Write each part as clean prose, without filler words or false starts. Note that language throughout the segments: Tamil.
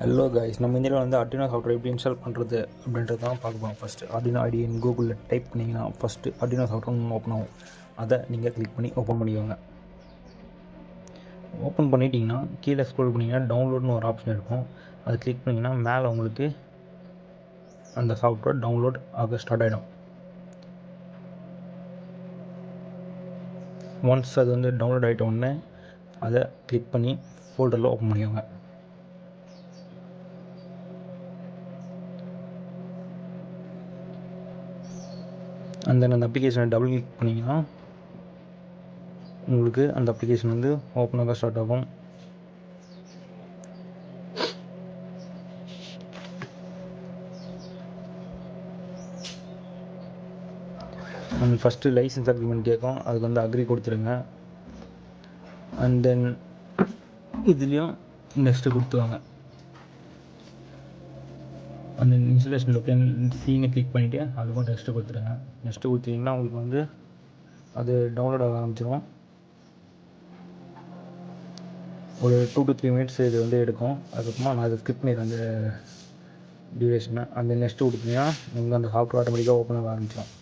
ஹலோ கைஸ், நம்ம இந்தியாவில் வந்து Arduino சாஃப்ட்வேர் எப்படி இன்ஸ்டால் பண்ணுறது அப்படின்றது தான் பார்க்க போகிறோம். ஃபஸ்ட்டு Arduino IDE கூகுளில் டைப் பண்ணிங்கன்னா ஃபஸ்ட்டு Arduino சாஃப்ட்வேர் ஓப்பன் ஆகும். அதை நீங்கள் கிளிக் பண்ணி ஓப்பன் பண்ணிக்கோங்க. ஓப்பன் பண்ணிட்டீங்கன்னா கீழே ஸ்க்ரோல் பண்ணிங்கன்னா டவுன்லோட்னு ஒரு ஆப்ஷன் இருக்கும். அதை கிளிக் பண்ணிங்கன்னா மேலே உங்களுக்கு அந்த சாஃப்ட்வேர் டவுன்லோட் ஆக ஸ்டார்ட் ஆகிடும். ஒன்ஸ் அது வந்து டவுன்லோட் ஆகிட்ட உடனே அதை கிளிக் பண்ணி ஃபோல்டரில் ஓப்பன் பண்ணிக்கோங்க. அந்த அப்ளிகேஷனை டபுள் கிளிக் பண்ணிங்கன்னா உங்களுக்கு அந்த அப்ளிகேஷன் வந்து ஓப்பன் ஆக ஸ்டார்ட் ஆகும். ஃபஸ்ட்டு லைசன்ஸ் அக்ரிமெண்ட் கேட்கும், அதுக்கு வந்து அக்ரி கொடுத்துருங்க. அண்ட் தென் இதுலேயும் நெக்ஸ்ட்டு கொடுத்துவாங்க. அந்த இன்ஸ்டலேஷன் லொக்கேஷன் சீனை கிளிக் பண்ணிவிட்டு அதுக்கும் நெக்ஸ்ட்டு கொடுத்துருங்க. நெக்ஸ்ட்டு கொடுத்தீங்கன்னா உங்களுக்கு வந்து அது டவுன்லோட் ஆக ஆரம்பிச்சிடும். ஒரு 2 to 3 மினிட்ஸ் இது வந்து எடுக்கும். அதுக்கப்புறமா நான் அதை ஸ்கிப் பண்ணிடுறேன் அந்த டியூரேஷனை. அந்த நெக்ஸ்ட்டு கொடுத்தீங்கன்னா உங்களுக்கு அந்த சாஃப்ட்வேர் ஆட்டோமேட்டிக்காக ஓப்பன் ஆக ஆரம்பிச்சிடும்.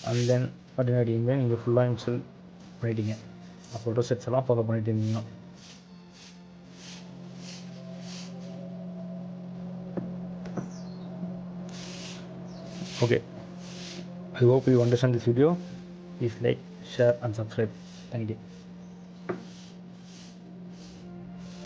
அண்ட் தென் பார்த்தீங்கன்னா நீங்கள் ஃபுல்லாக இன்ஸ்டால் பண்ணிட்டீங்க. ஃபோட்டோ செட்ஸ் எல்லாம் ஃபாலோ பண்ணிட்டு இருந்தீங்கன்னா okay. I hope you understand this video. Please like, share and subscribe. Thank you.